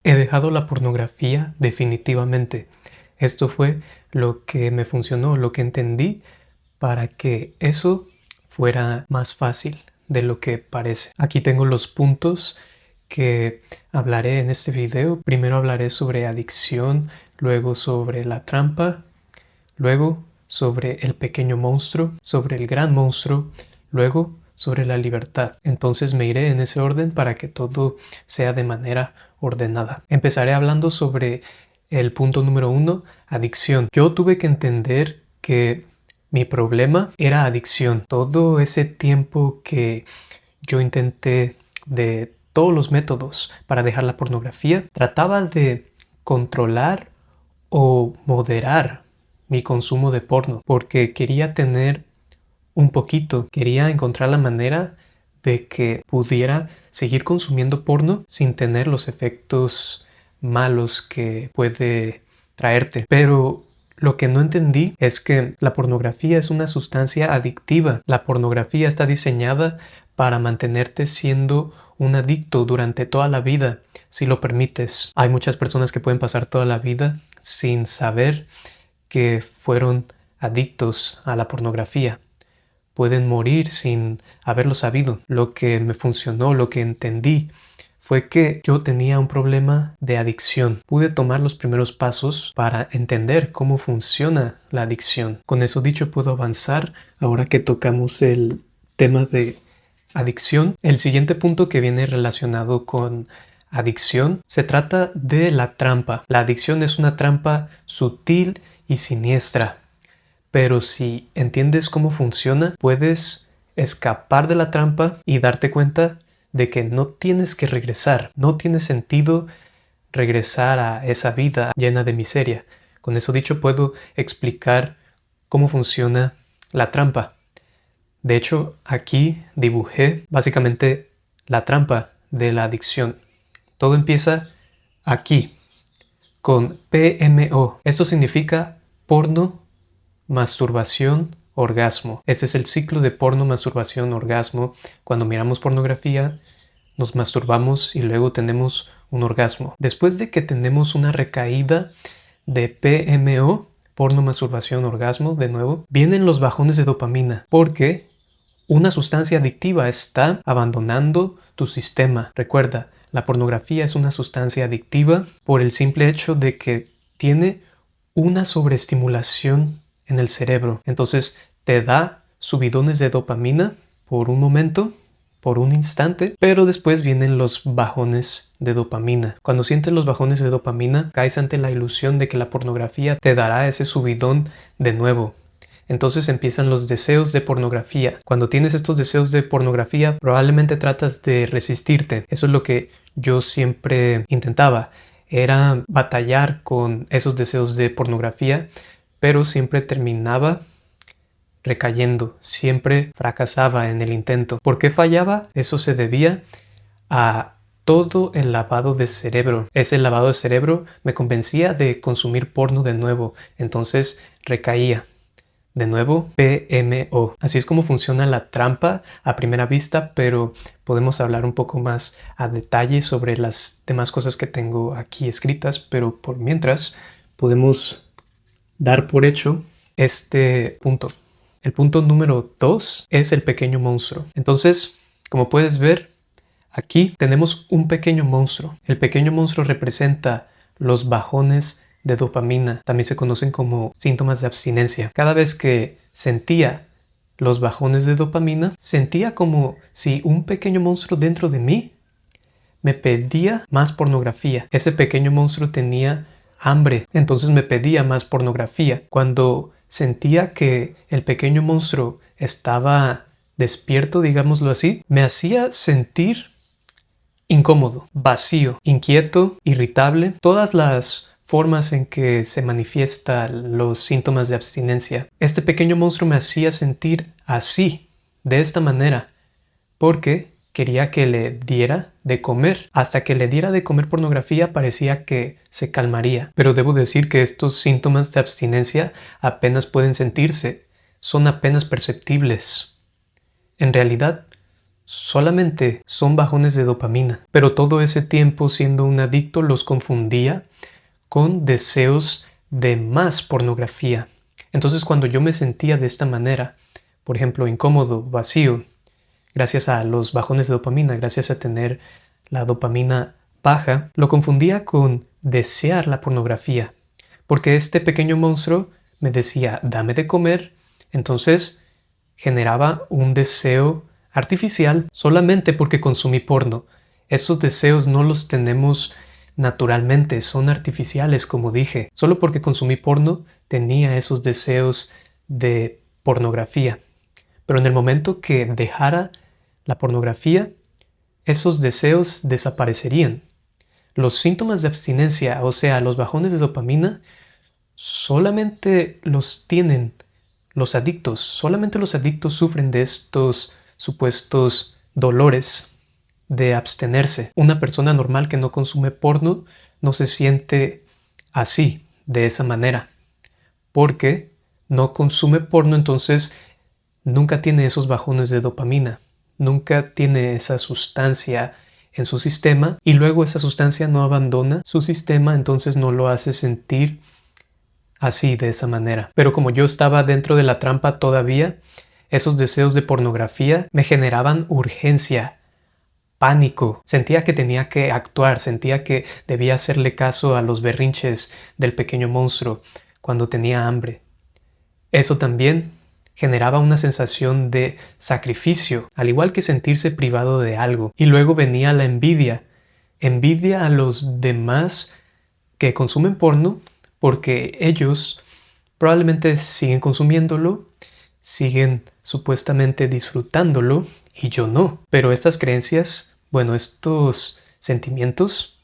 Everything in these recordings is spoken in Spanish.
He dejado la pornografía definitivamente. Esto fue lo que me funcionó, lo que entendí para que eso fuera más fácil de lo que parece. Aquí tengo los puntos que hablaré en este video. Primero hablaré sobre adicción, luego sobre la trampa, luego sobre el pequeño monstruo, sobre el gran monstruo, luego sobre la libertad. Entonces me iré en ese orden para que todo sea de manera ordenada. Empezaré hablando sobre el punto número 1, adicción. Yo tuve que entender que mi problema era adicción. Todo ese tiempo que yo intenté de todos los métodos para dejar la pornografía, trataba de controlar o moderar mi consumo de porno, porque quería tener un poquito, quería encontrar la manera de que pudiera seguir consumiendo porno sin tener los efectos malos que puede traerte. Pero lo que no entendí es que la pornografía es una sustancia adictiva. La pornografía está diseñada para mantenerte siendo un adicto durante toda la vida, si lo permites. Hay muchas personas que pueden pasar toda la vida sin saber que fueron adictos a la pornografía. Pueden morir sin haberlo sabido. Lo que me funcionó, lo que entendí, fue que yo tenía un problema de adicción. Pude tomar los primeros pasos para entender cómo funciona la adicción. Con eso dicho, puedo avanzar ahora que tocamos el tema de adicción. El siguiente punto que viene relacionado con adicción se trata de la trampa. La adicción es una trampa sutil y siniestra. Pero si entiendes cómo funciona, puedes escapar de la trampa y darte cuenta de que no tienes que regresar. No tiene sentido regresar a esa vida llena de miseria. Con eso dicho, puedo explicar cómo funciona la trampa. De hecho, aquí dibujé básicamente la trampa de la adicción. Todo empieza aquí, con PMO. Esto significa porno, masturbación, orgasmo. Este es el ciclo de porno, masturbación, orgasmo. Cuando miramos pornografía, nos masturbamos y luego tenemos un orgasmo. Después de que tenemos una recaída de PMO, porno, masturbación, orgasmo, de nuevo, vienen los bajones de dopamina, porque una sustancia adictiva está abandonando tu sistema. Recuerda, la pornografía es una sustancia adictiva por el simple hecho de que tiene una sobreestimulación en el cerebro. Entonces te da subidones de dopamina por un momento, por un instante, pero después vienen los bajones de dopamina. Cuando sientes los bajones de dopamina, caes ante la ilusión de que la pornografía te dará ese subidón de nuevo. Entonces empiezan los deseos de pornografía. Cuando tienes estos deseos de pornografía, probablemente tratas de resistirte. Eso es lo que yo siempre intentaba. Era batallar con esos deseos de pornografía, pero siempre terminaba recayendo, siempre fracasaba en el intento. ¿Por qué fallaba? Eso se debía a todo el lavado de cerebro. Ese lavado de cerebro me convencía de consumir porno de nuevo, entonces recaía. De nuevo, PMO. Así es como funciona la trampa a primera vista, pero podemos hablar un poco más a detalle sobre las demás cosas que tengo aquí escritas, pero por mientras podemos dar por hecho este punto. El punto número 2 es el pequeño monstruo. Entonces, como puedes ver, aquí tenemos un pequeño monstruo. El pequeño monstruo representa los bajones de dopamina. También se conocen como síntomas de abstinencia. Cada vez que sentía los bajones de dopamina, sentía como si un pequeño monstruo dentro de mí me pedía más pornografía. Ese pequeño monstruo tenía hambre, entonces me pedía más pornografía. Cuando sentía que el pequeño monstruo estaba despierto, digámoslo así, me hacía sentir incómodo, vacío, inquieto, irritable. Todas las formas en que se manifiestan los síntomas de abstinencia. Este pequeño monstruo me hacía sentir así, de esta manera, porque quería que le diera de comer. Hasta que le diera de comer pornografía parecía que se calmaría. Pero debo decir que estos síntomas de abstinencia apenas pueden sentirse, son apenas perceptibles. En realidad, solamente son bajones de dopamina. Pero todo ese tiempo siendo un adicto los confundía con deseos de más pornografía. Entonces cuando yo me sentía de esta manera, por ejemplo, incómodo, vacío, gracias a los bajones de dopamina, gracias a tener la dopamina baja, lo confundía con desear la pornografía. Porque este pequeño monstruo me decía, dame de comer, entonces generaba un deseo artificial solamente porque consumí porno. Esos deseos no los tenemos naturalmente, son artificiales, como dije. Solo porque consumí porno tenía esos deseos de pornografía. Pero en el momento que dejara la pornografía, esos deseos desaparecerían. Los síntomas de abstinencia, o sea, los bajones de dopamina, solamente los tienen los adictos. Solamente los adictos sufren de estos supuestos dolores de abstenerse. Una persona normal que no consume porno no se siente así, de esa manera, porque no consume porno, entonces nunca tiene esos bajones de dopamina, nunca tiene esa sustancia en su sistema y luego esa sustancia no abandona su sistema, entonces no lo hace sentir así, de esa manera. Pero como yo estaba dentro de la trampa todavía, esos deseos de pornografía me generaban urgencia, pánico. Sentía que tenía que actuar, sentía que debía hacerle caso a los berrinches del pequeño monstruo cuando tenía hambre. Eso también generaba una sensación de sacrificio, al igual que sentirse privado de algo. Y luego venía la envidia. Envidia a los demás que consumen porno porque ellos probablemente siguen consumiéndolo, siguen supuestamente disfrutándolo y yo no. Pero estas creencias, bueno, estos sentimientos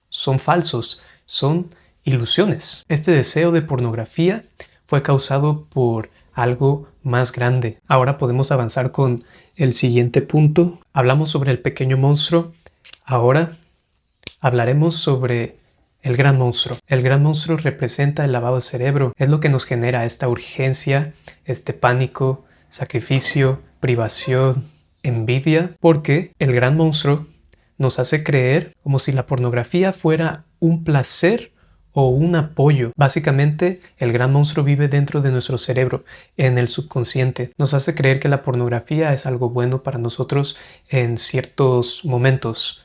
son falsos, son ilusiones. Este deseo de pornografía fue causado por algo más grande. Ahora podemos avanzar con el siguiente punto. Hablamos sobre el pequeño monstruo. Ahora hablaremos sobre el gran monstruo. El gran monstruo representa el lavado de cerebro. Es lo que nos genera esta urgencia, este pánico, sacrificio, privación, envidia, porque el gran monstruo nos hace creer como si la pornografía fuera un placer o un apoyo. Básicamente, el gran monstruo vive dentro de nuestro cerebro, en el subconsciente. Nos hace creer que la pornografía es algo bueno para nosotros en ciertos momentos.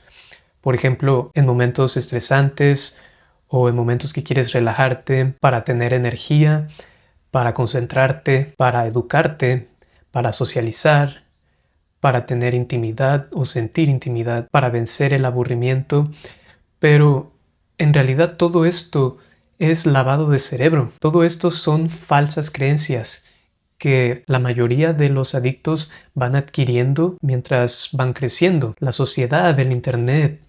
Por ejemplo, en momentos estresantes o en momentos que quieres relajarte, para tener energía, para concentrarte, para educarte, para socializar, para tener intimidad o sentir intimidad, para vencer el aburrimiento. Pero en realidad todo esto es lavado de cerebro. Todo esto son falsas creencias que la mayoría de los adictos van adquiriendo mientras van creciendo. La sociedad, el internet,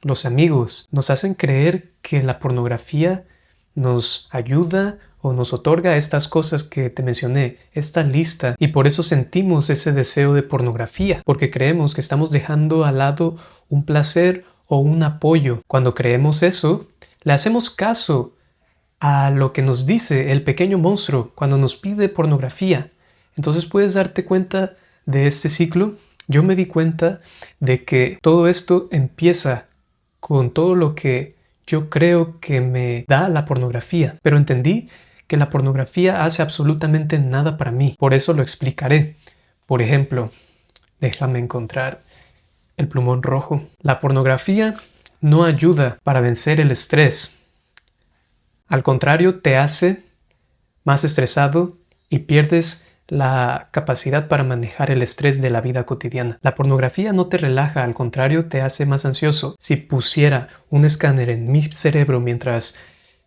los amigos nos hacen creer que la pornografía nos ayuda o nos otorga estas cosas que te mencioné, esta lista, y por eso sentimos ese deseo de pornografía, porque creemos que estamos dejando al lado un placer o un apoyo. Cuando creemos eso, le hacemos caso a lo que nos dice el pequeño monstruo cuando nos pide pornografía. Entonces puedes darte cuenta de este ciclo. Yo me di cuenta de que todo esto empieza con todo lo que yo creo que me da la pornografía, pero entendí que la pornografía hace absolutamente nada para mí. Por eso lo explicaré. Por ejemplo, déjame encontrar el plumón rojo. La pornografía no ayuda para vencer el estrés. Al contrario, te hace más estresado y pierdes la capacidad para manejar el estrés de la vida cotidiana. La pornografía no te relaja, al contrario, te hace más ansioso. Si pusiera un escáner en mi cerebro mientras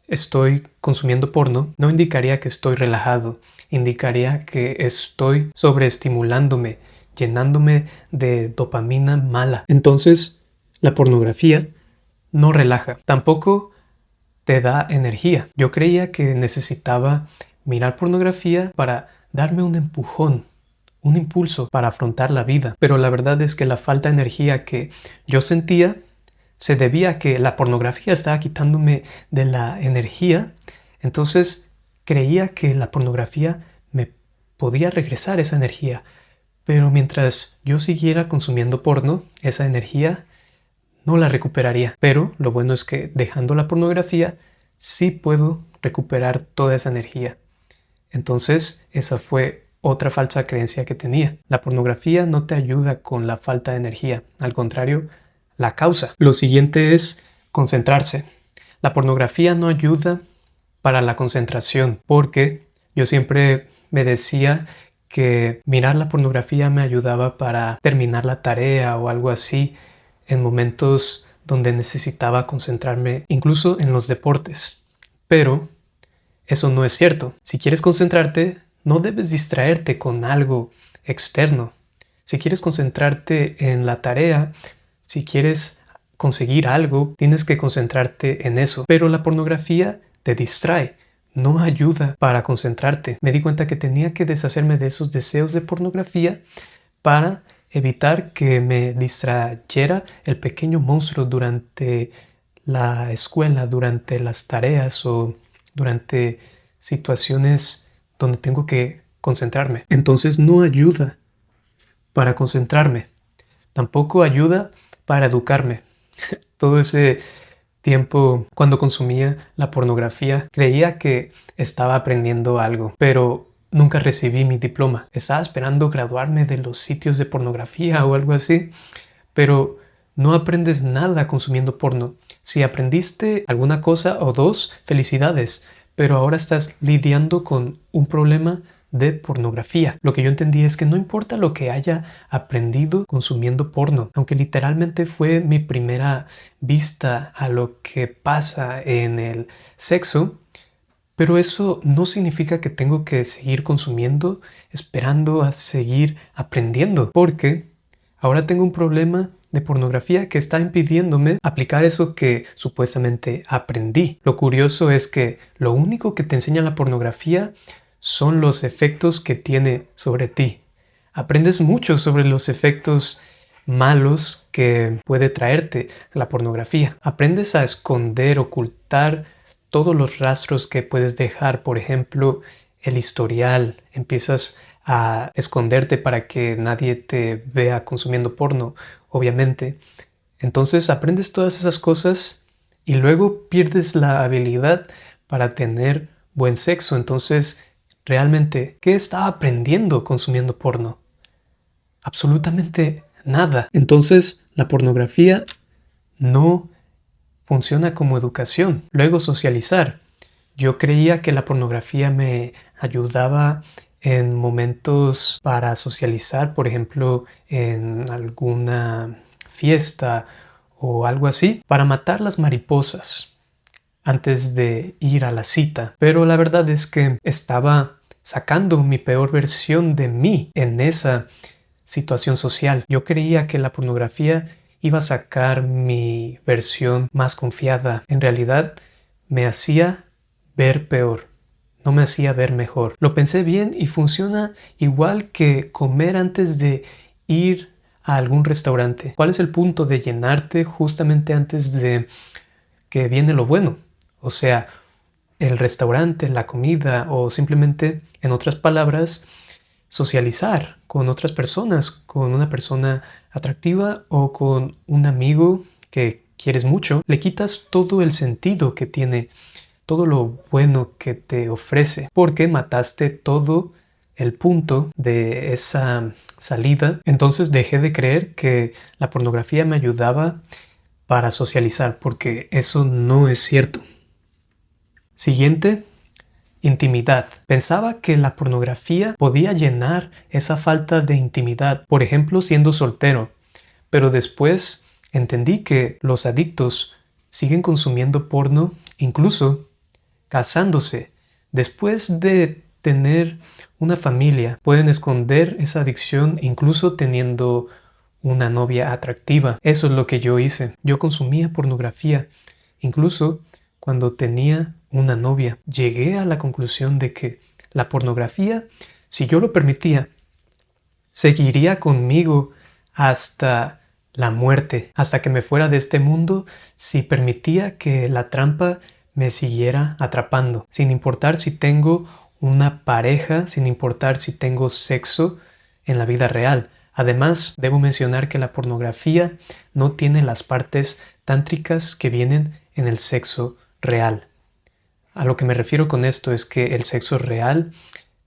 estoy consumiendo porno, no indicaría que estoy relajado, indicaría que estoy sobreestimulándome, llenándome de dopamina mala. Entonces, la pornografía no relaja, tampoco te da energía. Yo creía que necesitaba mirar pornografía para darme un empujón, un impulso para afrontar la vida. Pero la verdad es que la falta de energía que yo sentía se debía a que la pornografía estaba quitándome de la energía. Entonces creía que la pornografía me podía regresar esa energía. Pero mientras yo siguiera consumiendo porno, esa energía no la recuperaría. Pero lo bueno es que dejando la pornografía, sí puedo recuperar toda esa energía. Entonces, esa fue otra falsa creencia que tenía. La pornografía no te ayuda con la falta de energía, al contrario, la causa. Lo siguiente es concentrarse. La pornografía no ayuda para la concentración, porque yo siempre me decía que mirar la pornografía me ayudaba para terminar la tarea o algo así en momentos donde necesitaba concentrarme, incluso en los deportes. Pero eso no es cierto. Si quieres concentrarte, no debes distraerte con algo externo. Si quieres concentrarte en la tarea, si quieres conseguir algo, tienes que concentrarte en eso. Pero la pornografía te distrae, no ayuda para concentrarte. Me di cuenta que tenía que deshacerme de esos deseos de pornografía para evitar que me distrayera el pequeño monstruo durante la escuela, durante las tareas o durante situaciones donde tengo que concentrarme. Entonces no ayuda para concentrarme. Tampoco ayuda para educarme. Todo ese tiempo cuando consumía la pornografía creía que estaba aprendiendo algo, pero nunca recibí mi diploma. Estaba esperando graduarme de los sitios de pornografía o algo así, pero no aprendes nada consumiendo porno. Si aprendiste alguna cosa o dos, felicidades, pero ahora estás lidiando con un problema de pornografía. Lo que yo entendí es que no importa lo que haya aprendido consumiendo porno, aunque literalmente fue mi primera vista a lo que pasa en el sexo, pero eso no significa que tengo que seguir consumiendo esperando a seguir aprendiendo, porque ahora tengo un problema de pornografía que está impidiéndome aplicar eso que supuestamente aprendí. Lo curioso es que lo único que te enseña la pornografía son los efectos que tiene sobre ti. Aprendes mucho sobre los efectos malos que puede traerte la pornografía. Aprendes a esconder, ocultar todos los rastros que puedes dejar, por ejemplo, el historial. Empiezas a esconderte para que nadie te vea consumiendo porno, obviamente. Entonces aprendes todas esas cosas y luego pierdes la habilidad para tener buen sexo. Entonces, realmente, ¿qué estaba aprendiendo consumiendo porno? Absolutamente nada. Entonces, la pornografía no funciona como educación. Luego, socializar. Yo creía que la pornografía me ayudaba en momentos para socializar, por ejemplo, en alguna fiesta o algo así, para matar las mariposas antes de ir a la cita. Pero la verdad es que estaba sacando mi peor versión de mí en esa situación social. Yo creía que la pornografía iba a sacar mi versión más confiada. En realidad, me hacía ver peor. No me hacía ver mejor. Lo pensé bien y funciona igual que comer antes de ir a algún restaurante. ¿Cuál es el punto de llenarte justamente antes de que viene lo bueno? O sea, el restaurante, la comida o simplemente, en otras palabras, socializar con otras personas, con una persona atractiva o con un amigo que quieres mucho, le quitas todo el sentido que tiene, todo lo bueno que te ofrece, porque mataste todo el punto de esa salida. Entonces dejé de creer que la pornografía me ayudaba para socializar, porque eso no es cierto. Siguiente, intimidad. Pensaba que la pornografía podía llenar esa falta de intimidad, por ejemplo, siendo soltero, pero después entendí que los adictos siguen consumiendo porno, incluso casándose. Después de tener una familia, pueden esconder esa adicción incluso teniendo una novia atractiva. Eso es lo que yo hice. Yo consumía pornografía, incluso cuando tenía una novia. Llegué a la conclusión de que la pornografía, si yo lo permitía, seguiría conmigo hasta la muerte, hasta que me fuera de este mundo, si permitía que la trampa me siguiera atrapando, sin importar si tengo una pareja, sin importar si tengo sexo en la vida real. Además, debo mencionar que la pornografía no tiene las partes tántricas que vienen en el sexo real. A lo que me refiero con esto es que el sexo real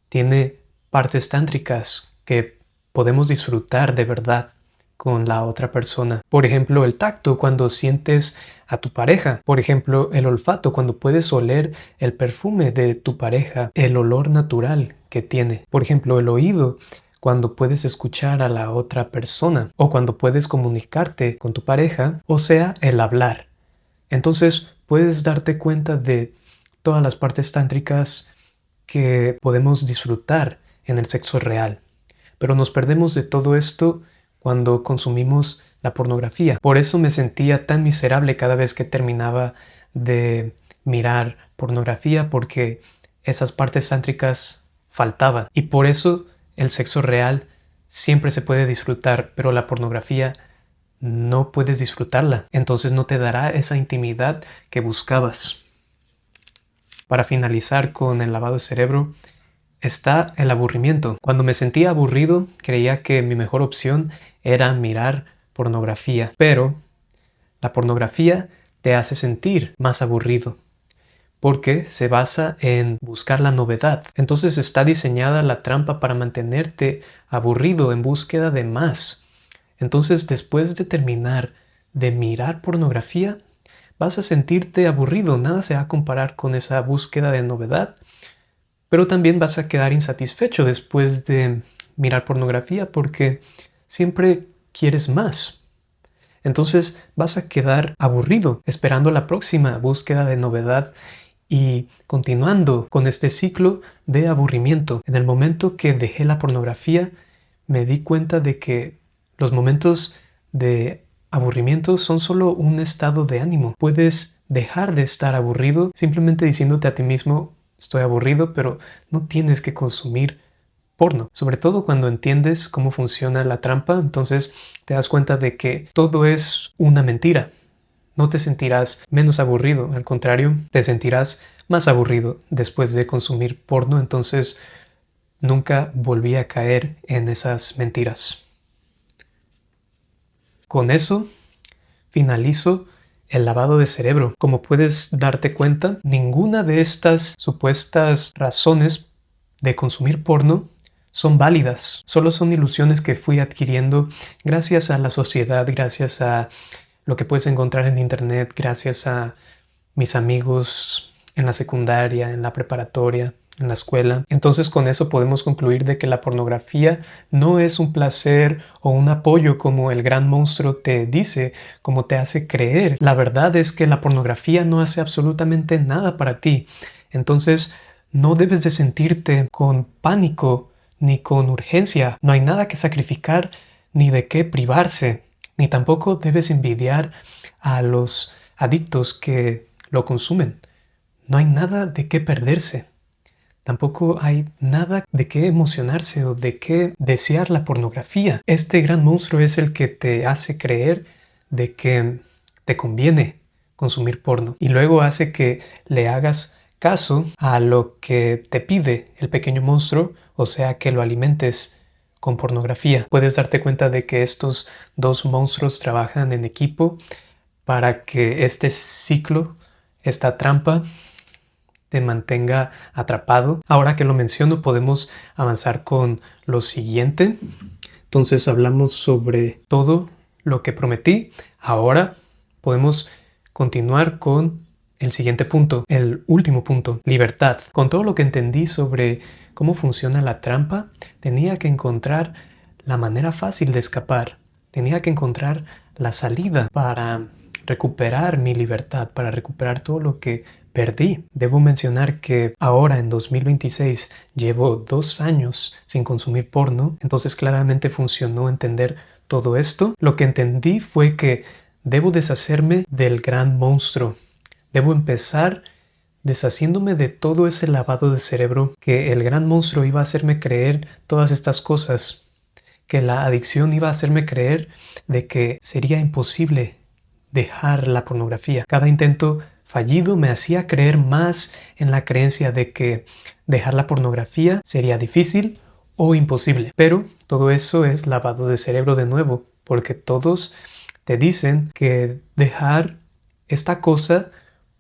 tiene partes tántricas que podemos disfrutar de verdad con la otra persona. Por ejemplo, el tacto cuando sientes a tu pareja. Por ejemplo, el olfato cuando puedes oler el perfume de tu pareja, el olor natural que tiene. Por ejemplo, el oído cuando puedes escuchar a la otra persona o cuando puedes comunicarte con tu pareja, o sea, el hablar. Entonces, puedes darte cuenta de todas las partes tántricas que podemos disfrutar en el sexo real. Pero nos perdemos de todo esto cuando consumimos la pornografía. Por eso me sentía tan miserable cada vez que terminaba de mirar pornografía, porque esas partes tántricas faltaban. Y por eso el sexo real siempre se puede disfrutar, pero la pornografía no puedes disfrutarla. Entonces no te dará esa intimidad que buscabas. Para finalizar con el lavado de cerebro, está el aburrimiento. Cuando me sentía aburrido, creía que mi mejor opción era mirar pornografía. Pero la pornografía te hace sentir más aburrido, porque se basa en buscar la novedad. Entonces está diseñada la trampa para mantenerte aburrido en búsqueda de más. Entonces, después de terminar de mirar pornografía, vas a sentirte aburrido. Nada se va a comparar con esa búsqueda de novedad. Pero también vas a quedar insatisfecho después de mirar pornografía porque siempre quieres más. Entonces vas a quedar aburrido esperando la próxima búsqueda de novedad y continuando con este ciclo de aburrimiento. En el momento que dejé la pornografía, me di cuenta de que los momentos de aburrimiento son solo un estado de ánimo. Puedes dejar de estar aburrido simplemente diciéndote a ti mismo: estoy aburrido, pero no tienes que consumir porno. Sobre todo cuando entiendes cómo funciona la trampa, entonces te das cuenta de que todo es una mentira. No te sentirás menos aburrido, al contrario, te sentirás más aburrido después de consumir porno. Entonces nunca volví a caer en esas mentiras. Con eso finalizo el lavado de cerebro. Como puedes darte cuenta, ninguna de estas supuestas razones de consumir porno son válidas. Solo son ilusiones que fui adquiriendo gracias a la sociedad, gracias a lo que puedes encontrar en internet, gracias a mis amigos en la secundaria, en la preparatoria, en la escuela. Entonces con eso podemos concluir de que la pornografía no es un placer o un apoyo como el gran monstruo te dice, como te hace creer. La verdad es que la pornografía no hace absolutamente nada para ti. Entonces no debes de sentirte con pánico ni con urgencia. No hay nada que sacrificar ni de qué privarse, ni tampoco debes envidiar a los adictos que lo consumen. No hay nada de qué perderse. Tampoco hay nada de qué emocionarse o de qué desear la pornografía. Este gran monstruo es el que te hace creer de que te conviene consumir porno y luego hace que le hagas caso a lo que te pide el pequeño monstruo, o sea, que lo alimentes con pornografía. Puedes darte cuenta de que estos dos monstruos trabajan en equipo para que este ciclo, esta trampa, te mantenga atrapado. Ahora que lo menciono, podemos avanzar con lo siguiente. Entonces hablamos sobre todo lo que prometí. Ahora podemos continuar con el siguiente punto, el último punto, libertad. Con todo lo que entendí sobre cómo funciona la trampa, tenía que encontrar la manera fácil de escapar. Tenía que encontrar la salida para recuperar mi libertad, para recuperar todo lo que perdí. Debo mencionar que ahora en 2026 llevo 2 años sin consumir porno, entonces claramente funcionó entender todo esto. Lo que entendí fue que debo deshacerme del gran monstruo. Debo empezar deshaciéndome de todo ese lavado de cerebro que el gran monstruo iba a hacerme creer todas estas cosas, que la adicción iba a hacerme creer de que sería imposible dejar la pornografía. Cada intento fallido me hacía creer más en la creencia de que dejar la pornografía sería difícil o imposible. Pero todo eso es lavado de cerebro de nuevo, porque todos te dicen que dejar esta cosa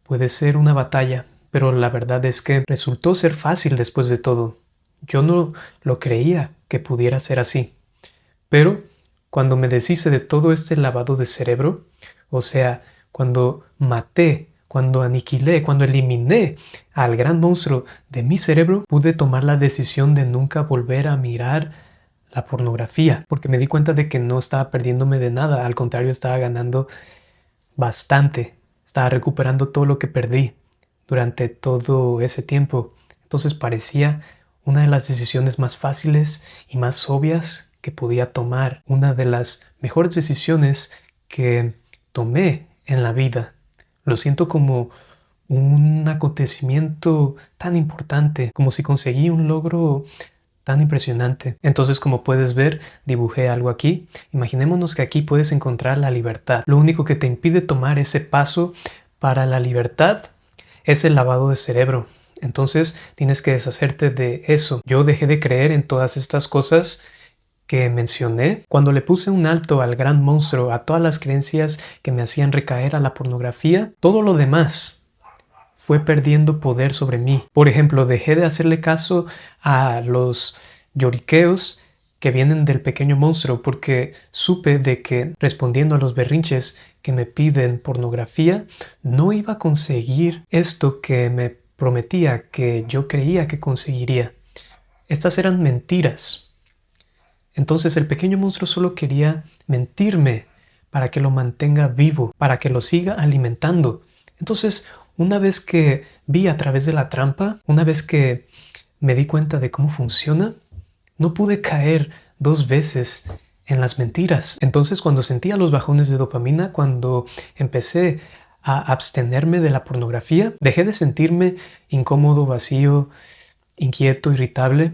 puede ser una batalla, pero la verdad es que resultó ser fácil después de todo. Yo no lo creía que pudiera ser así. Pero cuando me deshice de todo este lavado de cerebro, o sea, cuando maté, cuando aniquilé, cuando eliminé al gran monstruo de mi cerebro, pude tomar la decisión de nunca volver a mirar la pornografía, porque me di cuenta de que no estaba perdiéndome de nada, al contrario, estaba ganando bastante, estaba recuperando todo lo que perdí durante todo ese tiempo. Entonces parecía una de las decisiones más fáciles y más obvias que podía tomar, una de las mejores decisiones que tomé en la vida. Lo siento como un acontecimiento tan importante, como si conseguí un logro tan impresionante. Entonces, como puedes ver, dibujé algo aquí. Imaginémonos que aquí puedes encontrar la libertad. Lo único que te impide tomar ese paso para la libertad es el lavado de cerebro. Entonces, tienes que deshacerte de eso. Yo dejé de creer en todas estas cosas que mencioné cuando le puse un alto al gran monstruo, a todas las creencias que me hacían recaer a la pornografía. Todo lo demás fue perdiendo poder sobre mí. Por ejemplo, dejé de hacerle caso a los lloriqueos que vienen del pequeño monstruo porque supe de que respondiendo a los berrinches que me piden pornografía, no iba a conseguir esto que me prometía, que yo creía que conseguiría. Estas eran mentiras. Entonces el pequeño monstruo solo quería mentirme para que lo mantenga vivo, para que lo siga alimentando. Entonces, una vez que vi a través de la trampa, una vez que me di cuenta de cómo funciona, no pude caer 2 veces en las mentiras. Entonces, cuando sentía los bajones de dopamina, cuando empecé a abstenerme de la pornografía, dejé de sentirme incómodo, vacío, inquieto, irritable,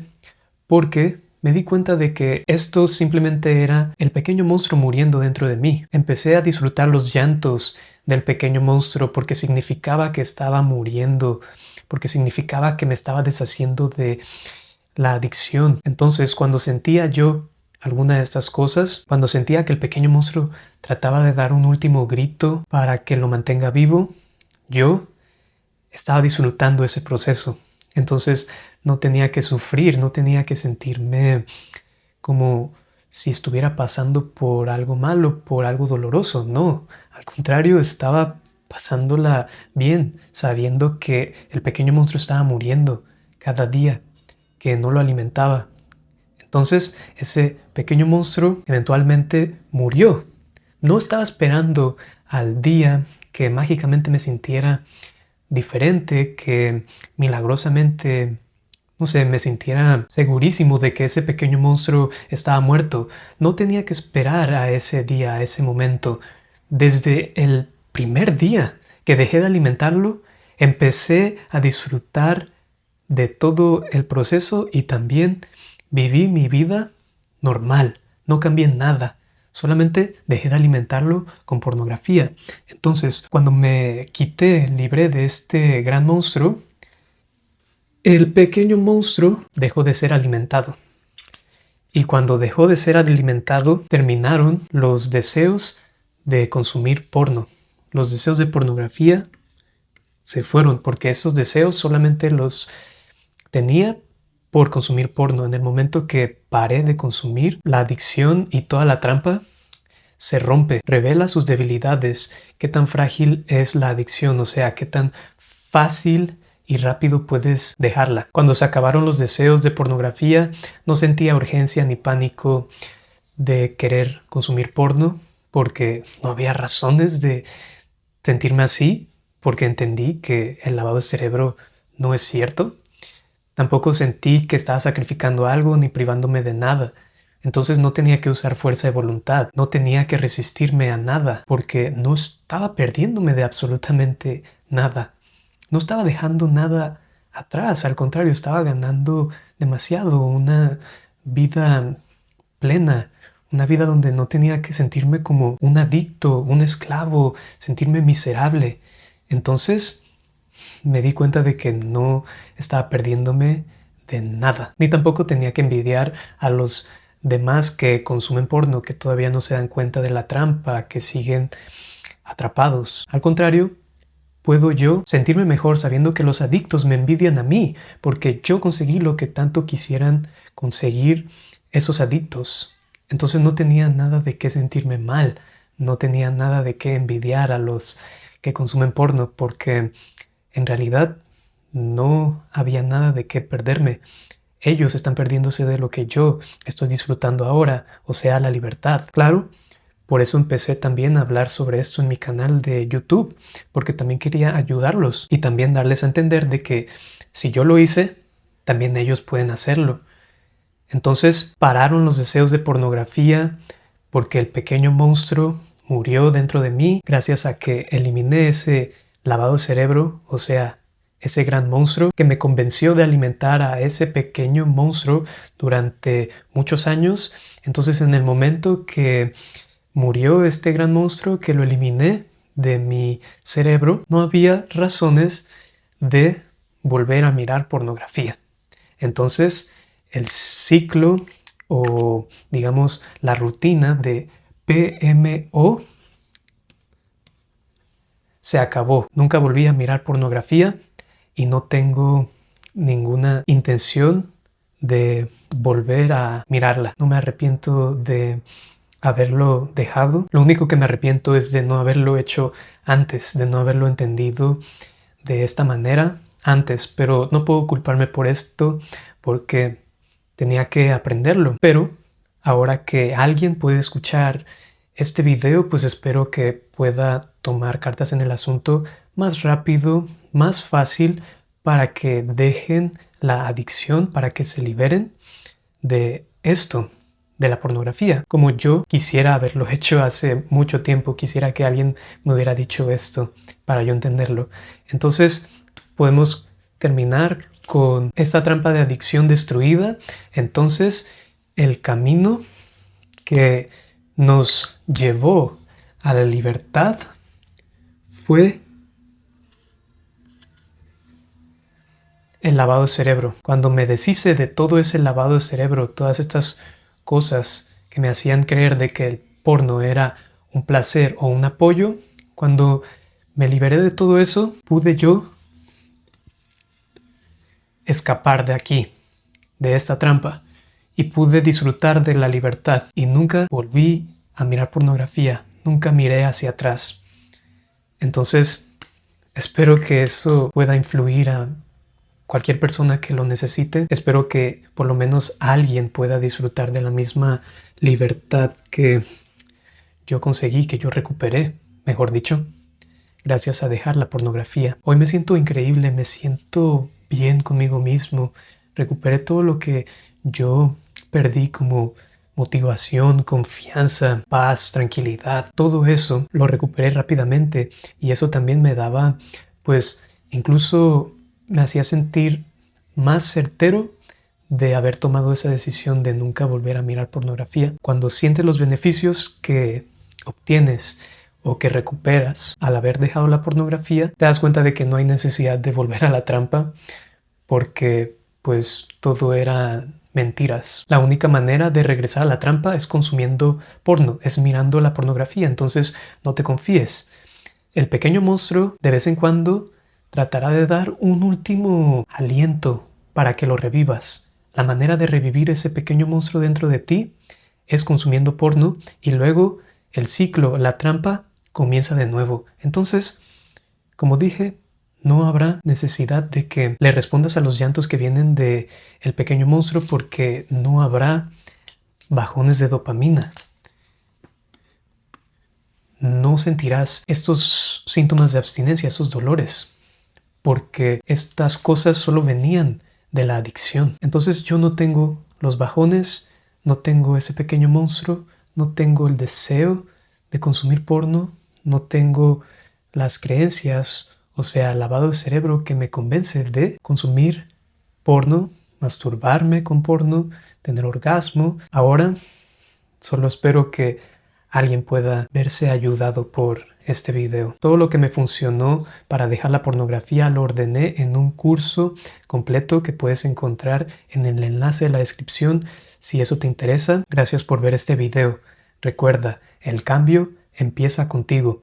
porque me di cuenta de que esto simplemente era el pequeño monstruo muriendo dentro de mí. Empecé a disfrutar los llantos del pequeño monstruo porque significaba que estaba muriendo, porque significaba que me estaba deshaciendo de la adicción. Entonces, cuando sentía yo alguna de estas cosas, cuando sentía que el pequeño monstruo trataba de dar un último grito para que lo mantenga vivo, yo estaba disfrutando ese proceso. Entonces no tenía que sufrir, no tenía que sentirme como si estuviera pasando por algo malo, por algo doloroso. No, al contrario, estaba pasándola bien, sabiendo que el pequeño monstruo estaba muriendo cada día, que no lo alimentaba. Entonces ese pequeño monstruo eventualmente murió. No estaba esperando al día que mágicamente me sintiera diferente, que milagrosamente, no sé, me sintiera segurísimo de que ese pequeño monstruo estaba muerto. No tenía que esperar a ese día, a ese momento. Desde el primer día que dejé de alimentarlo, empecé a disfrutar de todo el proceso y también viví mi vida normal. No cambié nada. Solamente dejé de alimentarlo con pornografía. Entonces, cuando me quité, libré de este gran monstruo, el pequeño monstruo dejó de ser alimentado. Y cuando dejó de ser alimentado, terminaron los deseos de consumir porno. Los deseos de pornografía se fueron porque esos deseos solamente los tenía por consumir porno. En el momento que paré de consumir, la adicción y toda la trampa se rompe, revela sus debilidades, qué tan frágil es la adicción, o sea, qué tan fácil y rápido puedes dejarla. Cuando se acabaron los deseos de pornografía, no sentía urgencia ni pánico de querer consumir porno, porque no había razones de sentirme así, porque entendí que el lavado de cerebro no es cierto. Tampoco sentí que estaba sacrificando algo ni privándome de nada. Entonces no tenía que usar fuerza de voluntad, no tenía que resistirme a nada, porque no estaba perdiéndome de absolutamente nada. No estaba dejando nada atrás, al contrario, estaba ganando demasiado, una vida plena, una vida donde no tenía que sentirme como un adicto, un esclavo, sentirme miserable. Entonces me di cuenta de que no estaba perdiéndome de nada. Ni tampoco tenía que envidiar a los demás que consumen porno, que todavía no se dan cuenta de la trampa, que siguen atrapados. Al contrario, puedo yo sentirme mejor sabiendo que los adictos me envidian a mí, porque yo conseguí lo que tanto quisieran conseguir esos adictos. Entonces no tenía nada de qué sentirme mal, no tenía nada de qué envidiar a los que consumen porno, porque en realidad no había nada de qué perderme. Ellos están perdiéndose de lo que yo estoy disfrutando ahora, o sea, la libertad. Claro, por eso empecé también a hablar sobre esto en mi canal de YouTube, porque también quería ayudarlos y también darles a entender de que si yo lo hice, también ellos pueden hacerlo. Entonces pararon los deseos de pornografía porque el pequeño monstruo murió dentro de mí gracias a que eliminé ese lavado de cerebro, o sea, ese gran monstruo que me convenció de alimentar a ese pequeño monstruo durante muchos años. Entonces en el momento que murió este gran monstruo, que lo eliminé de mi cerebro, no había razones de volver a mirar pornografía. Entonces el ciclo o digamos la rutina de PMO se acabó. Nunca volví a mirar pornografía y no tengo ninguna intención de volver a mirarla. No me arrepiento de haberlo dejado. Lo único que me arrepiento es de no haberlo hecho antes, de no haberlo entendido de esta manera antes, pero no puedo culparme por esto porque tenía que aprenderlo. Pero ahora que alguien puede escuchar este video, pues espero que pueda tomar cartas en el asunto más rápido, más fácil, para que dejen la adicción, para que se liberen de esto, de la pornografía, como yo quisiera haberlo hecho hace mucho tiempo. Quisiera que alguien me hubiera dicho esto para yo entenderlo. Entonces podemos terminar con esta trampa de adicción destruida. Entonces el camino que nos llevó a la libertad fue el lavado de cerebro. Cuando me deshice de todo ese lavado de cerebro, todas estas cosas que me hacían creer de que el porno era un placer o un apoyo, cuando me liberé de todo eso, pude yo escapar de aquí, de esta trampa, y pude disfrutar de la libertad. Y nunca volví a mirar pornografía, nunca miré hacia atrás. Entonces, espero que eso pueda influir a cualquier persona que lo necesite. Espero que por lo menos alguien pueda disfrutar de la misma libertad que yo conseguí, que yo recuperé, mejor dicho, gracias a dejar la pornografía. Hoy me siento increíble, me siento bien conmigo mismo. Recuperé todo lo que yo perdí como motivación, confianza, paz, tranquilidad. Todo eso lo recuperé rápidamente y eso también me daba, pues, incluso me hacía sentir más certero de haber tomado esa decisión de nunca volver a mirar pornografía. Cuando sientes los beneficios que obtienes o que recuperas al haber dejado la pornografía, te das cuenta de que no hay necesidad de volver a la trampa porque pues todo era mentiras. La única manera de regresar a la trampa es consumiendo porno, es mirando la pornografía. Entonces no te confíes. El pequeño monstruo de vez en cuando tratará de dar un último aliento para que lo revivas. La manera de revivir ese pequeño monstruo dentro de ti es consumiendo porno y luego el ciclo, la trampa, comienza de nuevo. Entonces, como dije, no habrá necesidad de que le respondas a los llantos que vienen de el pequeño monstruo porque no habrá bajones de dopamina. No sentirás estos síntomas de abstinencia, esos dolores, porque estas cosas solo venían de la adicción. Entonces yo no tengo los bajones, no tengo ese pequeño monstruo, no tengo el deseo de consumir porno, no tengo las creencias, o sea, lavado de cerebro que me convence de consumir porno, masturbarme con porno, tener orgasmo. Ahora solo espero que alguien pueda verse ayudado por este video. Todo lo que me funcionó para dejar la pornografía lo ordené en un curso completo que puedes encontrar en el enlace de la descripción si eso te interesa. Gracias por ver este video. Recuerda, el cambio empieza contigo.